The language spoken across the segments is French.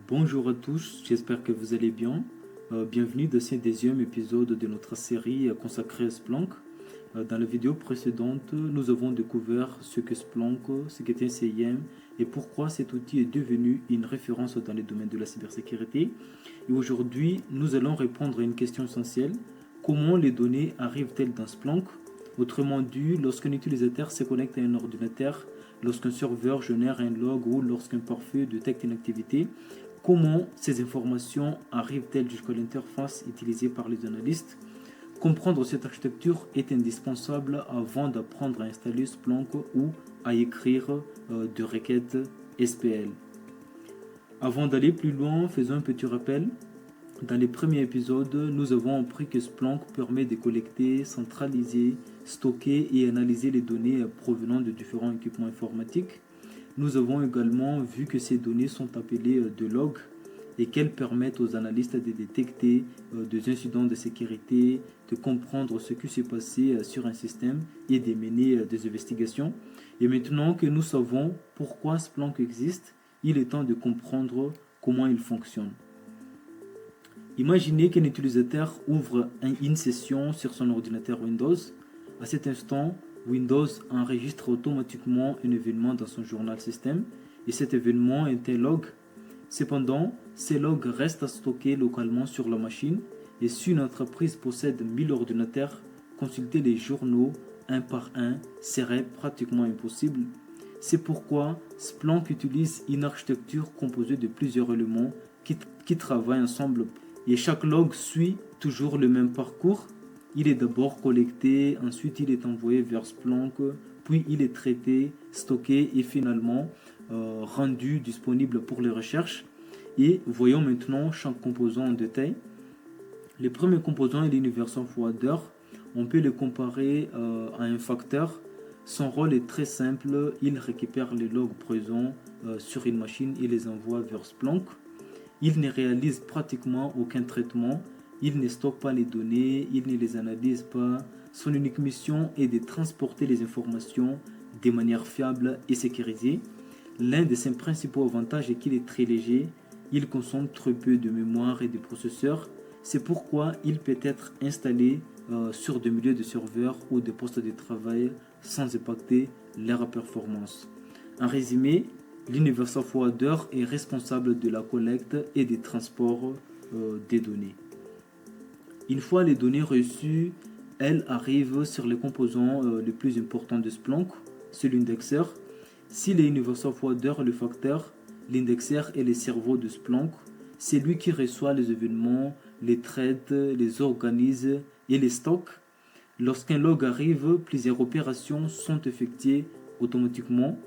Bonjour à tous, j'espère que vous allez bien. Bienvenue dans ce deuxième épisode de notre série consacrée à Splunk. Dans la vidéo précédente, nous avons découvert ce que Splunk, ce qu'est un CIEM et pourquoi cet outil est devenu une référence dans les domaines de la cybersécurité. Et aujourd'hui, nous allons répondre à une question essentielle. Comment les données arrivent-elles dans Splunk? Autrement dit, lorsqu'un utilisateur se connecte à un ordinateur, lorsqu'un serveur génère un log ou lorsqu'un pare-feu détecte une activité, comment ces informations arrivent-elles jusqu'à l'interface utilisée par les analystes? Comprendre cette architecture est indispensable avant d'apprendre à installer Splunk ou à écrire de requêtes SPL. Avant d'aller plus loin, faisons un petit rappel. Dans les premiers épisodes, nous avons appris que Splunk permet de collecter, centraliser, stocker et analyser les données provenant de différents équipements informatiques. Nous avons également vu que ces données sont appelées de logs et qu'elles permettent aux analystes de détecter des incidents de sécurité, de comprendre ce qui s'est passé sur un système et de mener des investigations. Et maintenant que nous savons pourquoi Splunk existe, il est temps de comprendre comment il fonctionne. Imaginez qu'un utilisateur ouvre une session sur son ordinateur Windows. À cet instant, Windows enregistre automatiquement un événement dans son journal système et cet événement est un log. Cependant, ces logs restent stockés localement sur la machine et si une entreprise possède 1000 ordinateurs, consulter les journaux un par un serait pratiquement impossible. C'est pourquoi Splunk utilise une architecture composée de plusieurs éléments qui travaillent ensemble. Et chaque log suit toujours le même parcours. Il est d'abord collecté, ensuite il est envoyé vers Splunk, puis il est traité, stocké et finalement rendu disponible pour les recherches. Et voyons maintenant chaque composant en détail. Le premier composant est l'Universal Forwarder. On peut le comparer à un facteur. Son rôle est très simple. Il récupère les logs présents sur une machine et les envoie vers Splunk. Il ne réalise pratiquement aucun traitement, il ne stocke pas les données, il ne les analyse pas. Son unique mission est de transporter les informations de manière fiable et sécurisée. L'un de ses principaux avantages est qu'il est très léger, il consomme très peu de mémoire et de processeurs. C'est pourquoi il peut être installé sur des milliers de serveurs ou de postes de travail sans impacter leur performance. En résumé, l'Universal Forwarder est responsable de la collecte et du transport des données. Une fois les données reçues, elles arrivent sur les composants les plus importants de Splunk, c'est l'indexeur. Si l'Universal Forwarder est le facteur, l'indexeur est le cerveau de Splunk. C'est lui qui reçoit les événements, les traite, les organise et les stocke. Lorsqu'un log arrive, plusieurs opérations sont effectuées automatiquement.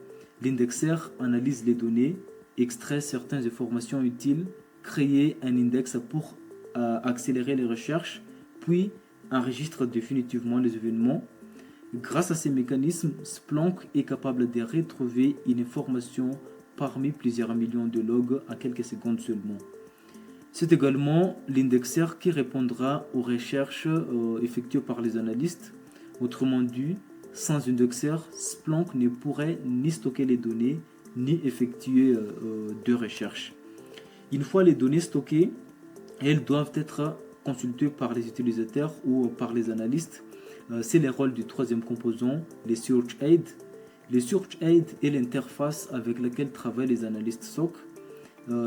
L'indexeur analyse les données, extrait certaines informations utiles, crée un index pour accélérer les recherches, puis enregistre définitivement les événements. Grâce à ces mécanismes, Splunk est capable de retrouver une information parmi plusieurs millions de logs à quelques secondes seulement. C'est également l'indexeur qui répondra aux recherches effectuées par les analystes. Autrement dit, sans indexeur, Splunk ne pourrait ni stocker les données, ni effectuer de recherche. Une fois les données stockées, elles doivent être consultées par les utilisateurs ou par les analystes. C'est le rôle du troisième composant, les Search Aid. Les Search Aid est l'interface avec laquelle travaillent les analystes SOC.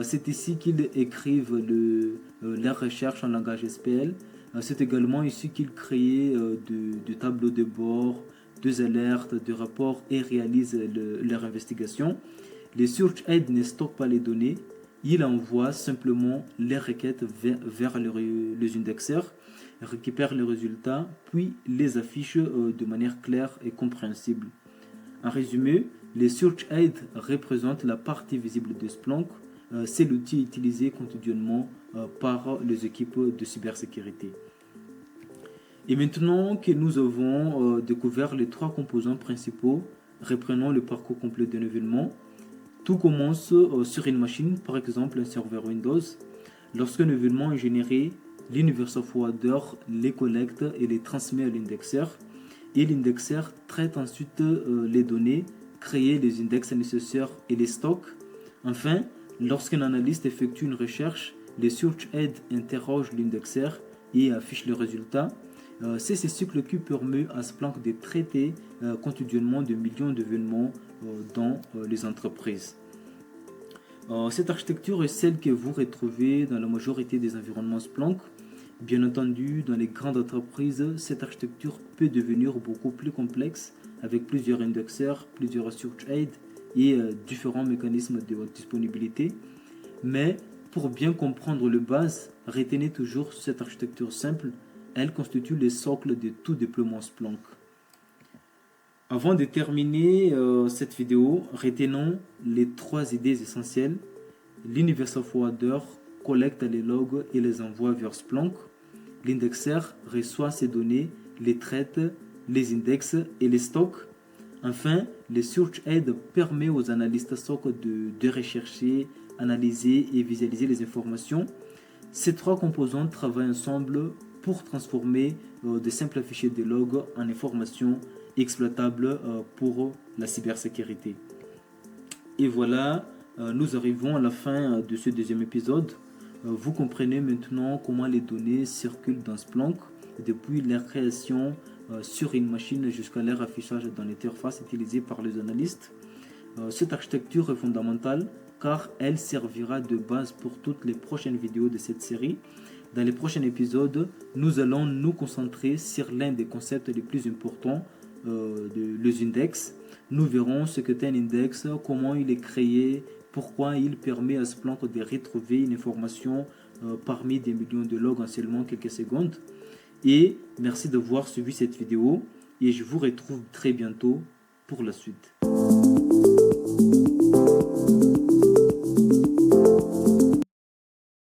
C'est ici qu'ils écrivent leurs recherches en langage SPL. C'est également ici qu'ils créent des tableaux de bord, des alertes, des rapports et réalisent leur investigation. Les Search Aid ne stockent pas les données, ils envoient simplement les requêtes vers les indexeurs, récupèrent les résultats, puis les affichent de manière claire et compréhensible. En résumé, les Search Aid représentent la partie visible de Splunk. C'est l'outil utilisé quotidiennement par les équipes de cybersécurité. Et maintenant que nous avons découvert les trois composants principaux, reprenons le parcours complet d'un événement. Tout commence sur une machine, par exemple un serveur Windows. Lorsqu'un événement est généré, l'Universal Forwarder les collecte et les transmet à l'indexeur. Et l'indexeur traite ensuite les données, crée les index nécessaires et les stocke. Enfin, Lorsqu'un analyste effectue une recherche, les search-aid interrogent l'indexeur et affichent le résultat. C'est ce cycle qui permet à Splunk de traiter quotidiennement de millions d'événements dans les entreprises. Cette architecture est celle que vous retrouvez dans la majorité des environnements Splunk. Bien entendu, dans les grandes entreprises, cette architecture peut devenir beaucoup plus complexe avec plusieurs indexeurs, plusieurs search-aid et différents mécanismes de disponibilité. Mais pour bien comprendre le base, retenez toujours cette architecture simple. Elle constitue le socle de tout déploiement Splunk. Avant de terminer cette vidéo, retenons les 3 idées essentielles. L'Universal Forwarder collecte les logs et les envoie vers Splunk. L'indexeur reçoit ces données, les traite, les indexe et les stocke. Enfin, le search-aid permet aux analystes SOC de rechercher, analyser et visualiser les informations. Ces 3 composantes travaillent ensemble pour transformer de simples fichiers de log en informations exploitables pour la cybersécurité. Et voilà, nous arrivons à la fin de ce 2e épisode. Vous comprenez maintenant comment les données circulent dans Splunk depuis leur création sur une machine jusqu'à leur affichage dans l'interface utilisée par les analystes. Cette architecture est fondamentale car elle servira de base pour toutes les prochaines vidéos de cette série. Dans les prochains épisodes, nous allons nous concentrer sur l'un des concepts les plus importants les index. Nous verrons ce qu'est un index, comment il est créé, pourquoi il permet à Splunk de retrouver une information parmi des millions de logs en seulement quelques secondes. Et merci d'avoir suivi cette vidéo et je vous retrouve très bientôt pour la suite.